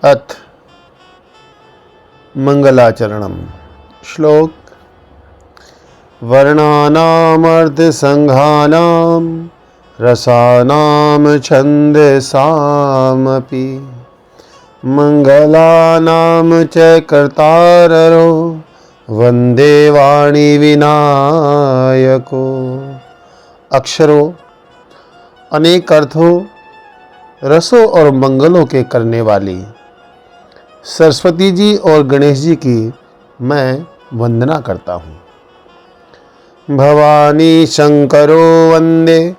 अथ मंगलाचरणम। श्लोक। वर्णानामर्धसंघानां रसानां छन्दसामपि मंगलानां च कर्ताररो वंदे वाणी विनायको। अक्षरों, अनेक अर्थों, रसों और मंगलों के करने वाली सरस्वती जी और गणेश जी की मैं वंदना करता हूँ। भवानी शंकरो वंदे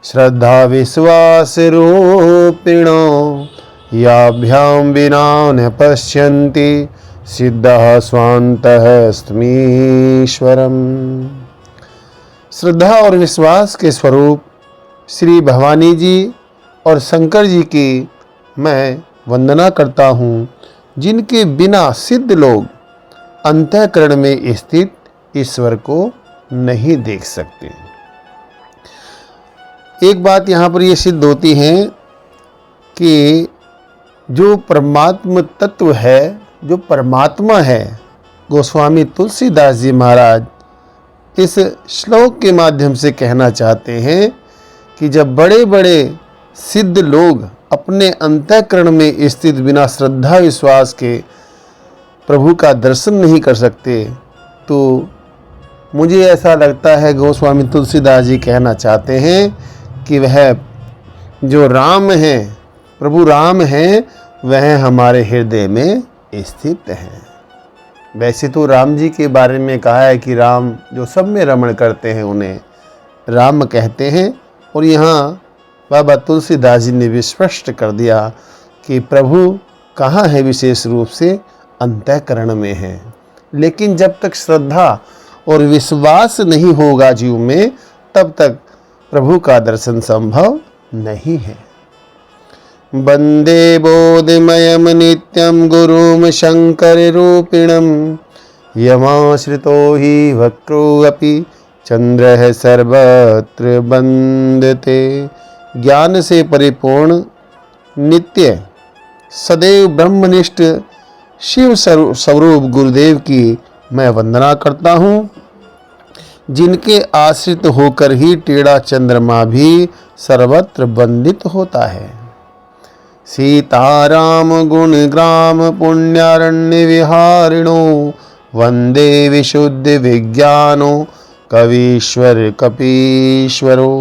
श्रद्धा विश्वास रूपिणो याभ्यां विना न पश्यन्ति सिद्धः स्वान्तः स्तमीश्वरम्। श्रद्धा और विश्वास के स्वरूप श्री भवानी जी और शंकर जी की मैं वंदना करता हूँ, जिनके बिना सिद्ध लोग अंतःकरण में स्थित ईश्वर को नहीं देख सकते। एक बात यहाँ पर यह सिद्ध होती है कि जो परमात्म तत्व है, जो परमात्मा है, गोस्वामी तुलसीदास जी महाराज इस श्लोक के माध्यम से कहना चाहते हैं कि जब बड़े बड़े सिद्ध लोग अपने अंतःकरण में स्थित बिना श्रद्धा विश्वास के प्रभु का दर्शन नहीं कर सकते, तो मुझे ऐसा लगता है गोस्वामी तुलसीदास जी कहना चाहते हैं कि वह जो राम हैं, प्रभु राम हैं, वह हमारे हृदय में स्थित हैं। वैसे तो राम जी के बारे में कहा है कि राम जो सब में रमण करते हैं उन्हें राम कहते हैं, और यहाँ बाबा तुलसीदास जी ने भी स्पष्ट कर दिया कि प्रभु कहाँ है, विशेष रूप से अंतःकरण में है। लेकिन जब तक श्रद्धा और विश्वास नहीं होगा जीव में, तब तक प्रभु का दर्शन संभव नहीं है। वंदे बोधमयम नित्यम गुरुम शंकर रूपिणम यमाश्रितो हि वक्रो अपि चंद्र सर्वत्र वंदते। ज्ञान से परिपूर्ण नित्य सदैव ब्रह्मनिष्ठ शिव स्वरूप गुरुदेव की मैं वंदना करता हूँ, जिनके आश्रित होकर ही टेढ़ा चंद्रमा भी सर्वत्र वंदित होता है। सीताराम गुण ग्राम पुण्यारण्य विहारिणो वंदे विशुद्ध विज्ञानो कवीश्वर कपीश्वरो।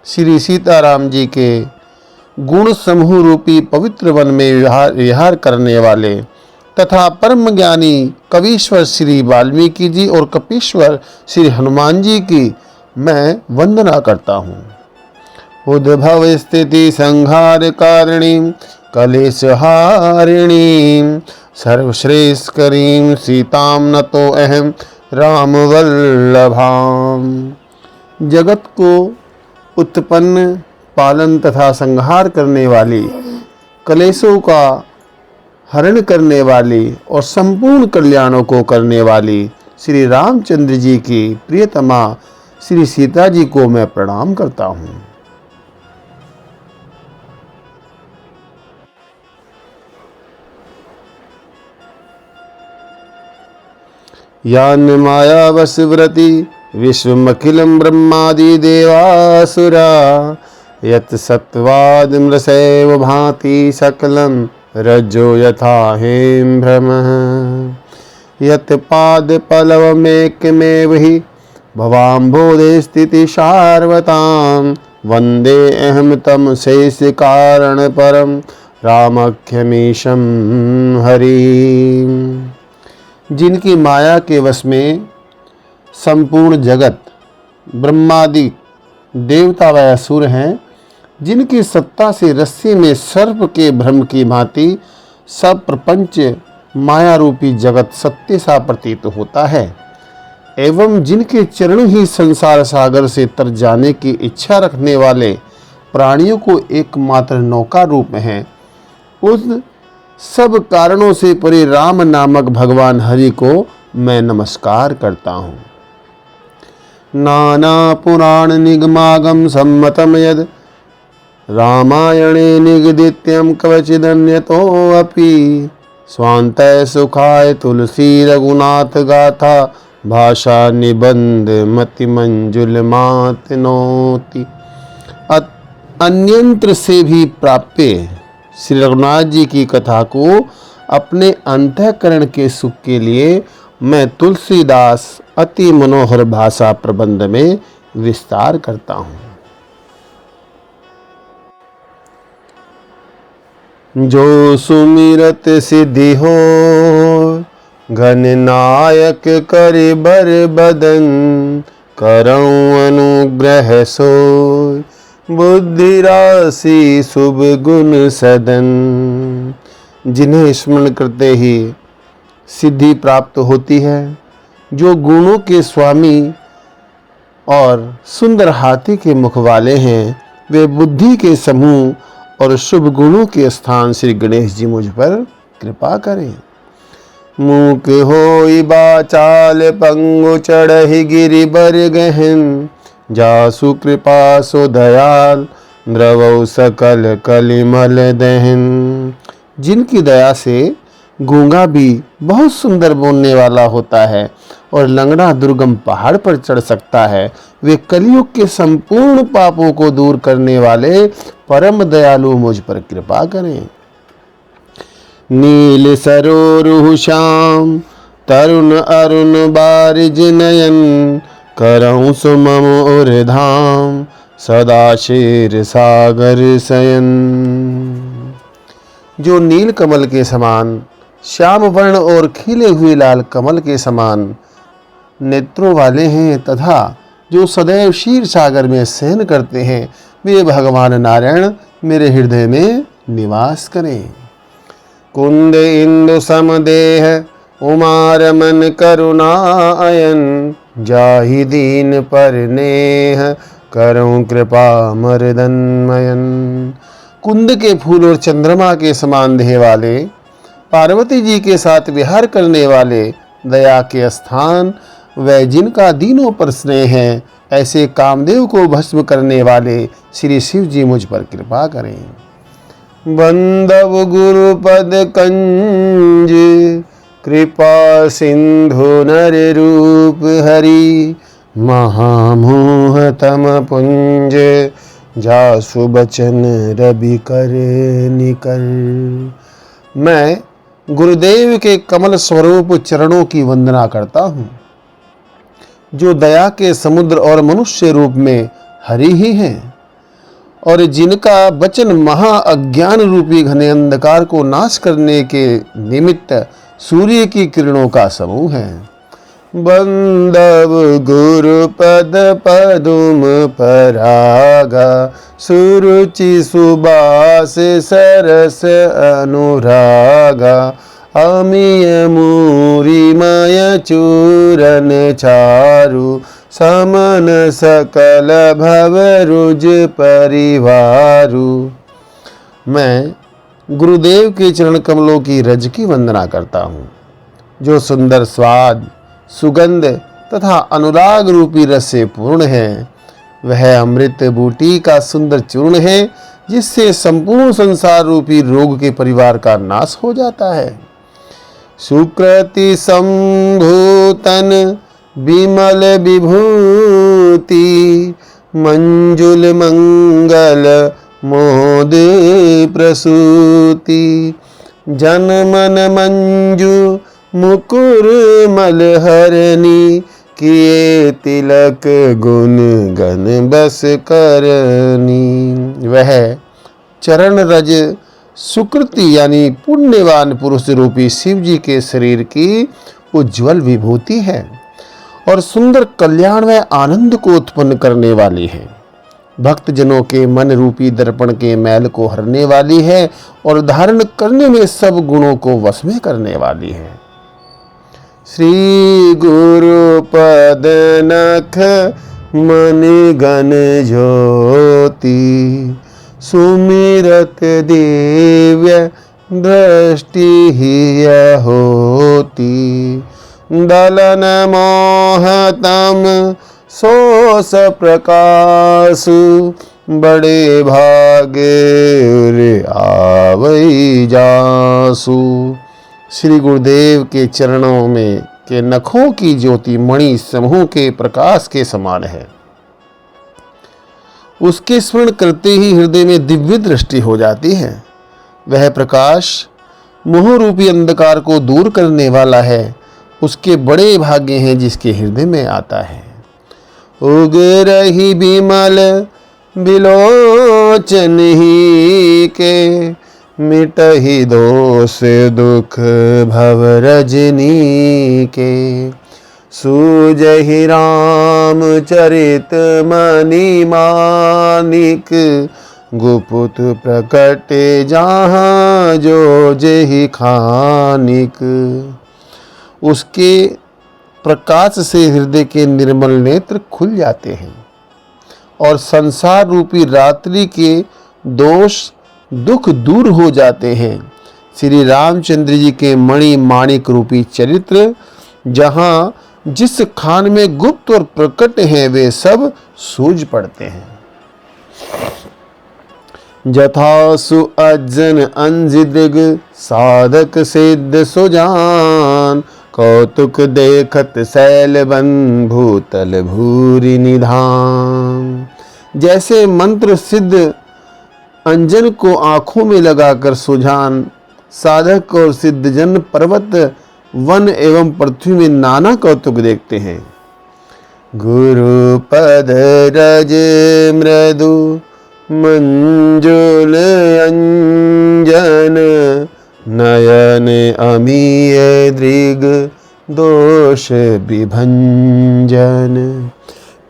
श्री सीताराम जी के गुण समूह रूपी पवित्र वन में विहार करने वाले तथा परम ज्ञानी कवीश्वर श्री वाल्मीकि जी और कपीश्वर श्री हनुमान जी की मैं वंदना करता हूँ। उद्भव स्थिति संहार कारिणी कलेशहारिणी सर्वश्रेष्ठकरीं सीतां नतो अहम राम वल्लभाम। जगत को उत्पन्न, पालन तथा संहार करने वाली, कलेशों का हरण करने वाली और संपूर्ण कल्याणों को करने वाली श्री रामचंद्र जी की प्रियतमा श्री सीता जी को मैं प्रणाम करता हूँ। यान माया वसव्रति विश्वमखिलं ब्रह्मादि देवासुरा यत् सत्वाद मृषैव भाति सकलं रज्जो यथा हेम भ्रमः यत् पाद पल्लवमेकमेव हि भवाम्भोधे स्थिति सार्वतां वंदे अहम तम शेष कारण परम रामख्यमीशं हरि। जिनकी माया के वश में संपूर्ण जगत, ब्रह्मादि देवता व असुर हैं, जिनकी सत्ता से रस्सी में सर्प के भ्रम की भांति सब प्रपंच माया रूपी जगत सत्य सा प्रतीत होता है, एवं जिनके चरण ही संसार सागर से तर जाने की इच्छा रखने वाले प्राणियों को एकमात्र नौका रूप हैं, उस सब कारणों से परे राम नामक भगवान हरि को मैं नमस्कार करता हूँ। नाना पुराण निगमागम सम्मतम यद रामायणे निगदित्यं कवचिदन्यतोऽपि स्वान्तय सुखाय तुलसी रघुनाथ गाथा भाषा निबंध मति मंजुल मात नोति। अन्यंत्र से भी प्राप्य श्री रघुनाथ जी की कथा को अपने अंतःकरण के सुख के लिए मैं तुलसीदास अति मनोहर भाषा प्रबंध में विस्तार करता हूँ। जो सुमिरत सिद्धि हो घन नायक कर बर बदन करऊं अनुग्रह सोय बुद्धि राशि शुभ गुण सदन। जिन्हें स्मरण करते ही सिद्धि प्राप्त होती है, जो गुणों के स्वामी और सुंदर हाथी के मुख वाले हैं, वे बुद्धि के समूह और शुभ गुणों के स्थान श्री गणेश जी मुझ पर कृपा करें। मूक होई बाचाल पंगु चढ़हि गिरि बर गहन जासु कृपा सो दयाल द्रवौ सकल कलिमल दहन। जिनकी दया से गूंगा भी बहुत सुंदर बोलने वाला होता है और लंगड़ा दुर्गम पहाड़ पर चढ़ सकता है, वे कलयुग के संपूर्ण पापों को दूर करने वाले परम दयालु मुझ पर कृपा करें। नील सरोरुह श्याम तरुण अरुण बारिज नयन करऊं सुमम उर धाम सदा शेर सागर शयन। जो नील कमल के समान श्याम वर्ण और खिले हुए लाल कमल के समान नेत्रों वाले हैं तथा जो सदैव क्षीर सागर में शयन करते हैं, वे भगवान नारायण मेरे हृदय में निवास करें। कुंद इंदु समदेह उमार मन करुणायन जाहि दीन पर नेह करऊं कृपा मर्दनमयन। कुंद के फूल और चंद्रमा के समान देह वाले पार्वती जी के साथ विहार करने वाले दया के स्थान व जिनका दीनों पर स्नेह है, ऐसे कामदेव को भस्म करने वाले श्री शिव जी मुझ पर कृपा करें। बंदव गुरु पद कंज कृपा सिंधु नर रूप हरि महामोह तम पुंज जासु बचन रवि कर निकर। मैं गुरुदेव के कमल स्वरूप चरणों की वंदना करता हूँ, जो दया के समुद्र और मनुष्य रूप में हरि ही हैं और जिनका वचन महा अज्ञान रूपी घने अंधकार को नाश करने के निमित्त सूर्य की किरणों का समूह है। बंदव गुरु पद पदुम परागा सुरुचि सुबास सरस अनुरागा अमीय मूरिमय चूरन चारु समन सकल भव रुज परिवारु। मैं गुरुदेव के चरण कमलों की रज की वंदना करता हूँ, जो सुंदर स्वाद सुगंध तथा अनुराग रूपी रस से पूर्ण है। वह अमृत बूटी का सुंदर चूर्ण है, जिससे संपूर्ण संसार रूपी रोग के परिवार का नाश हो जाता है। सुकृति संभूतन विमल विभूति मंजुल मंगल मोद प्रसूति जनमन मंजू मुकुर मलहरनी किए तिलक गुण गण बस करनी। वह चरण रज सुकृति यानी पुण्यवान पुरुष रूपी शिव जी के शरीर की उज्जवल विभूति है और सुंदर कल्याण व आनंद को उत्पन्न करने वाली है। भक्त जनों के मन रूपी दर्पण के मैल को हरने वाली है और धारण करने में सब गुणों को वश में करने वाली है। श्री गुरु पद नख मन गण ज्योति सुमिरत दिव्य दृष्टि ही होती दलन मोहतम सोस प्रकाशु बड़े भागे आवई जासु। श्री गुरुदेव के चरणों में के नखों की ज्योति मणि समूह के प्रकाश के समान है। उसके स्मरण करते ही हृदय में दिव्य दृष्टि हो जाती है। वह प्रकाश मोह रूपी अंधकार को दूर करने वाला है। उसके बड़े भाग्य हैं जिसके हृदय में आता है। उग रही बिमल बिलोचन ही के, मिटहि दोष दुख भव रजनी के। सूजहि राम चरित मणि मानिक, गुप्त प्रकटे जहाँ जो जेहि खानिक। उसके प्रकाश से हृदय के निर्मल नेत्र खुल जाते हैं और संसार रूपी रात्रि के दोष दुख दूर हो जाते हैं। श्री रामचंद्र जी के मणि माणिक रूपी चरित्र जहाँ जिस खान में गुप्त और प्रकट हैं वे सब सूझ पड़ते हैं। जथासु अज्जन अंजिदिग, साधक सिद्ध सुजान। कौतुक देखत शैल बन, भूतल भूरि निधान। जैसे मंत्र सिद्ध अंजन को आंखों में लगाकर सुजान साधक और सिद्धजन पर्वत वन एवं पृथ्वी में नाना कौतुक देखते हैं। गुरु पद रज मृदु मंजुल अंजन, नयन अमीय दृग दोष विभंजन।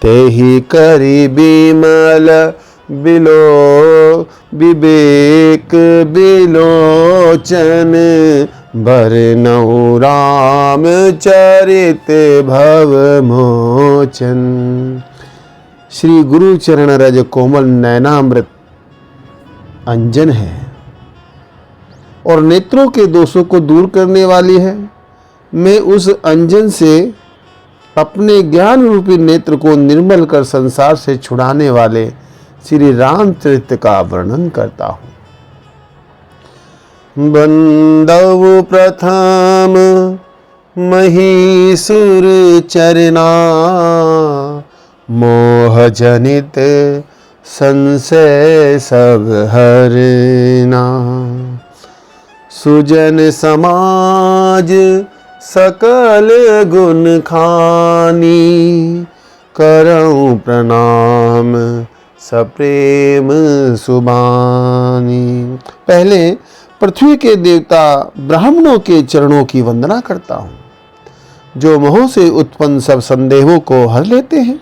तेहि करि बिमल बिलो विवेक बिलोचन, बरनउ राम चरित भव मोचन। श्री गुरु चरण रज कोमल नयनामृत अंजन है और नेत्रों के दोषों को दूर करने वाली है। मैं उस अंजन से अपने ज्ञान रूपी नेत्र को निर्मल कर संसार से छुड़ाने वाले श्री रामचरित्र का वर्णन करता हूँ। बंदव प्रथम महीसुर चरना, मोह जनित संशय सब हरना। सुजन समाज सकल गुण खानी, करऊं प्रणाम सप्रेम सुबानी। पहले पृथ्वी के देवता ब्राह्मणों के चरणों की वंदना करता हूँ, जो मोह से उत्पन्न सब संदेहों को हर लेते हैं।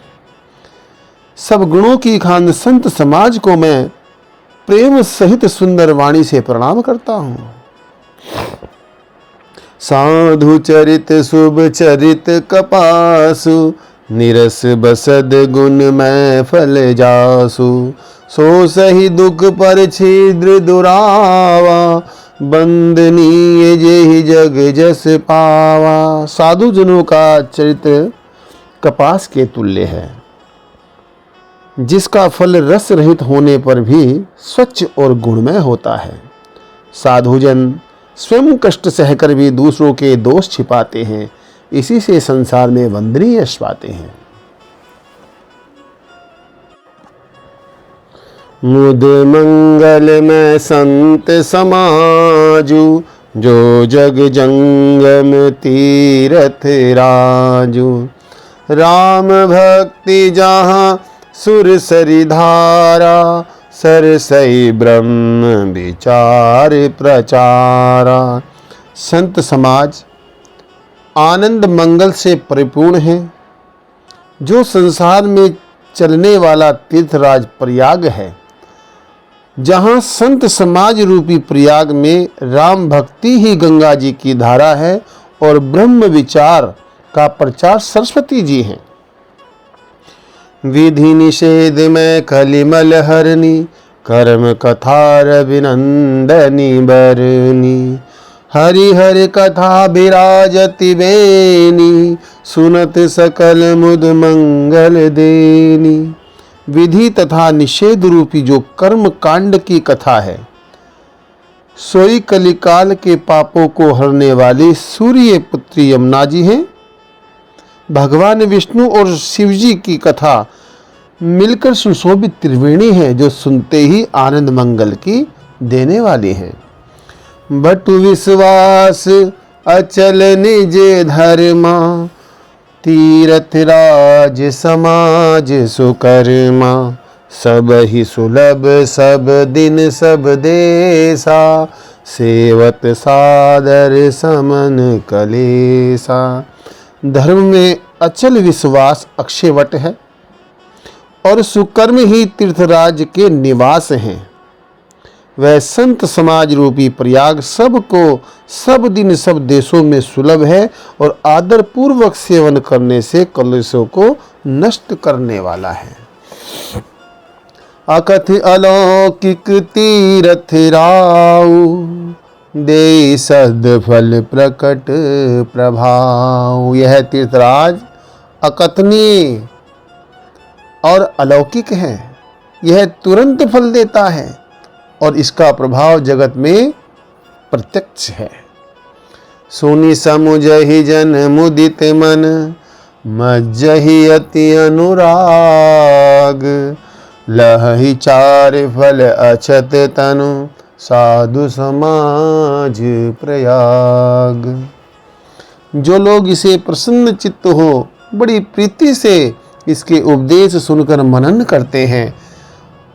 सब गुणों की खान संत समाज को मैं प्रेम सहित सुंदर वाणी से प्रणाम करता हूँ। साधु चरित शुभ चरित कपासु, निरस बसद गुण मैं फल जासु। सो सही दुख पर छिद्र दुरावा, बंदनीय जेहि जग जस पावा। साधु जनों का चरित्र कपास के तुल्य है, जिसका फल रस रहित होने पर भी स्वच्छ और गुणमय होता है। साधुजन स्वयं कष्ट सहकर भी दूसरों के दोष छिपाते हैं, इसी से संसार में वंदनीय यश पाते हैं। मुद मंगल में संत समाजु, जो जग जंगम तीरथ राजू। राम भक्ति जहाँ सुर सरि धारा, सरसई ब्रह्म विचार प्रचारा। संत समाज आनंद मंगल से परिपूर्ण है। जो संसार में चलने वाला तीर्थराज प्रयाग है, जहाँ संत समाज रूपी प्रयाग में राम भक्ति ही गंगा जी की धारा है और ब्रह्म विचार का प्रचार सरस्वती जी हैं। विधि निषेध में कलिमल हरनी, कर्म कथा रविनंदनी बरनी। हरि हरि कथा विराजति बेनी, सुनत सकल मुद मंगल देनी। विधि तथा निषेध रूपी जो कर्म कांड की कथा है, सोई कलिकाल के पापों को हरने वाली सूर्य पुत्री यमुना जी हैं। भगवान विष्णु और शिव जी की कथा मिलकर सुशोभित त्रिवेणी है, जो सुनते ही आनंद मंगल की देने वाली है। बटु विश्वास अचल निज धर्मा, तीरथ राज समाज सुकर्मा, सब ही सुलभ सब दिन सब देसा, सेवत सादर समन कलेसा। धर्म में अचल विश्वास अक्षयवट है और सुकर्म ही तीर्थराज के निवास हैं। वह संत समाज रूपी प्रयाग सबको सब दिन सब देशों में सुलभ है और आदर पूर्वक सेवन करने से कलुषों को नष्ट करने वाला है। अकथ अलौकिक तीरथ राउ, दे सद्फल प्रकट प्रभाव। यह तीर्थराज अकथनीय और अलौकिक है, यह तुरंत फल देता है और इसका प्रभाव जगत में प्रत्यक्ष है। सुनि समुझहि जन मुदित मन, मज्जहि अति अनुराग, लहि चार फल अछत तनु, साधु समाज प्रयाग। जो लोग इसे प्रसन्न चित्त हो बड़ी प्रीति से इसके उपदेश सुनकर मनन करते हैं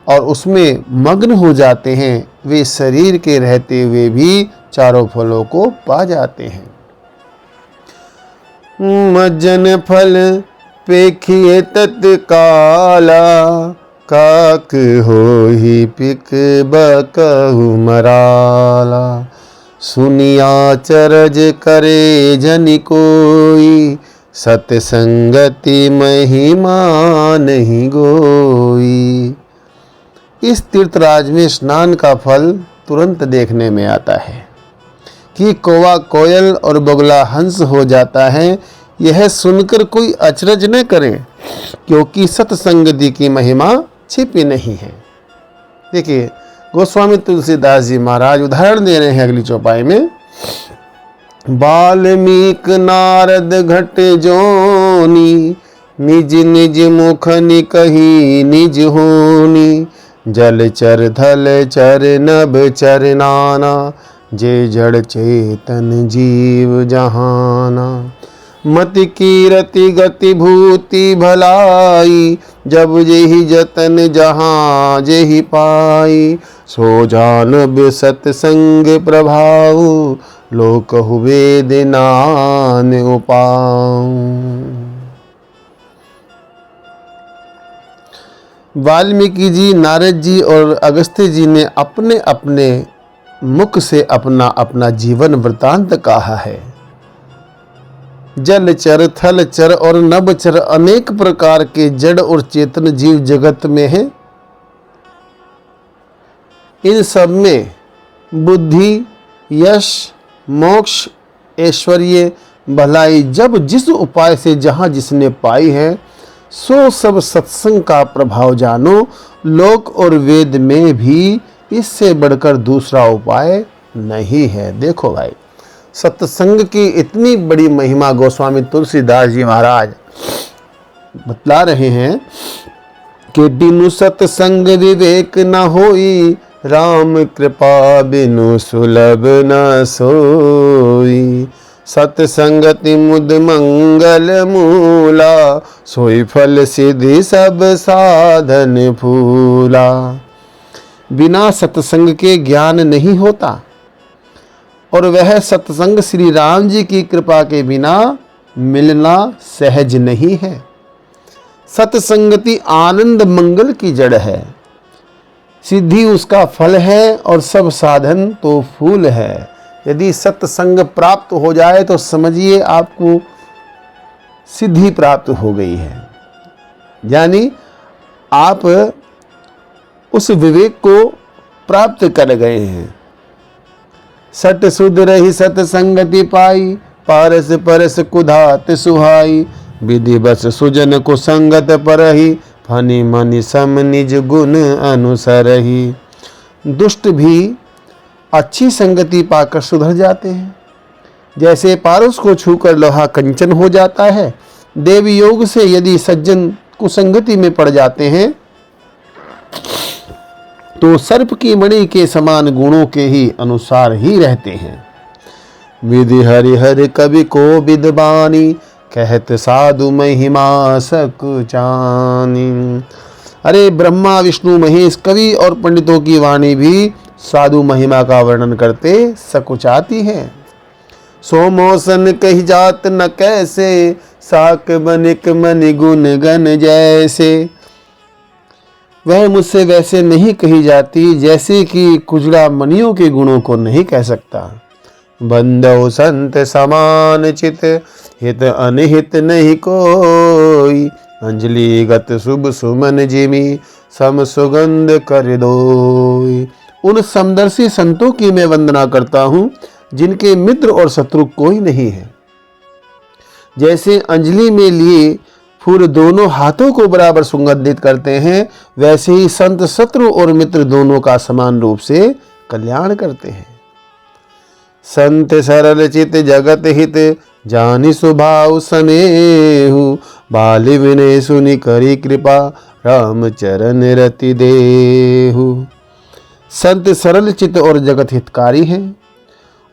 और उसमें मग्न हो जाते हैं, वे शरीर के रहते हुए भी चारों फलों को पा जाते हैं। मज्जन फल पेखिए तत्काला, काक होहि पिक बकहु मराला, सुनिया चरज करे जनि कोई, सतसंगति महिमा नहीं गोई। इस तीर्थराज में स्नान का फल तुरंत देखने में आता है कि कौवा कोयल और बगुला हंस हो जाता है। यह सुनकर कोई अचरज न करे, क्योंकि सत्संगति की महिमा छिपी नहीं है। देखिए, गोस्वामी तुलसीदास जी महाराज उदाहरण दे रहे हैं अगली चौपाई में। वाल्मीक नारद घट जोनी, निज निज मुख निकही निज होनी, जल चर थल चर नभ चर नाना, जे जड़ चेतन जीव जहाना। मति कीरति गति भूति भलाई, जब जेहि जतन जहाँ जेहि पाई, सो जानब सत्संग प्रभाव, लोक हुए दिनान उपाऊ। वाल्मीकि जी, नारद जी और अगस्त्य जी ने अपने अपने मुख से अपना अपना जीवन वृतांत कहा है। जल चर, थल चर और नभ चर अनेक प्रकार के जड़ और चेतन जीव जगत में हैं। इन सब में बुद्धि, यश, मोक्ष, ऐश्वर्य, भलाई जब जिस उपाय से जहाँ जिसने पाई है, सो सब सत्संग का प्रभाव जानो। लोक और वेद में भी इससे बढ़कर दूसरा उपाय नहीं है। देखो भाई, सत्संग की इतनी बड़ी महिमा गोस्वामी तुलसीदास जी महाराज बतला रहे हैं कि बिनु सत्संग विवेक न होई, राम कृपा बिनु सुलभ न सोई। सत्संगति मुद मंगल मूला, सोई फल सिद्धि सब साधन फूला। बिना सत्संग के ज्ञान नहीं होता और वह सत्संग श्री राम जी की कृपा के बिना मिलना सहज नहीं है। सत्संगति आनंद मंगल की जड़ है, सिद्धि उसका फल है और सब साधन तो फूल है। यदि सत्संग प्राप्त हो जाए तो समझिए आपको सिद्धि प्राप्त हो गई है, यानी आप उस विवेक को प्राप्त कर गए हैं। सट सुध रही सत्संगति पाई, पारस परस कुधात सुहाई। विधि बस सुजन को संगत परही, फनि मनि सम निज गुण अनुसरहि। दुष्ट भी अच्छी संगति पाकर सुधर जाते हैं। जैसे पारस को छूकर लोहा कंचन हो जाता है, देव योग से यदि सज्जन कुसंगति में पड़ जाते हैं तो सर्प की मणि के समान गुणों के ही अनुसार ही रहते हैं। विधि हरि हरि कवि को विद्वानी, कहत साधु महिमा सकुचानी। अरे ब्रह्मा विष्णु महेश कवि और पंडितों की वाणी भी साधु महिमा का वर्णन करते सकुचाती है। सोमोसन कही जात न कैसे, साक बनिक मनि गुण गन जैसे। वह मुझसे वैसे नहीं कही जाती जैसे कि कुजड़ा मनियों के गुणों को नहीं कह सकता। बंदो संत समान चित, हित अनहित नहीं कोई। अंजलि गत शुभ सुमन जिमि, सम सुगंध कर दोई। उन समदर्शी संतों की मैं वंदना करता हूँ जिनके मित्र और शत्रु कोई नहीं है। जैसे अंजलि में लिए फूल दोनों हाथों को बराबर सुगंधित करते हैं, वैसे ही संत शत्रु और मित्र दोनों का समान रूप से कल्याण करते हैं। संत सरल चित जगत हित, जानि स्वभाव सनेहु। बालि विनय सुनि करी कृपा, राम चरण रति देहु। संत सरल चित और जगत हितकारी हैं।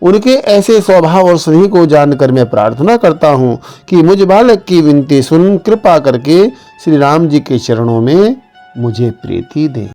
उनके ऐसे स्वभाव और स्नेह को जानकर मैं प्रार्थना करता हूँ कि मुझ बालक की विनती सुन कृपा करके श्री राम जी के चरणों में मुझे प्रीति दे।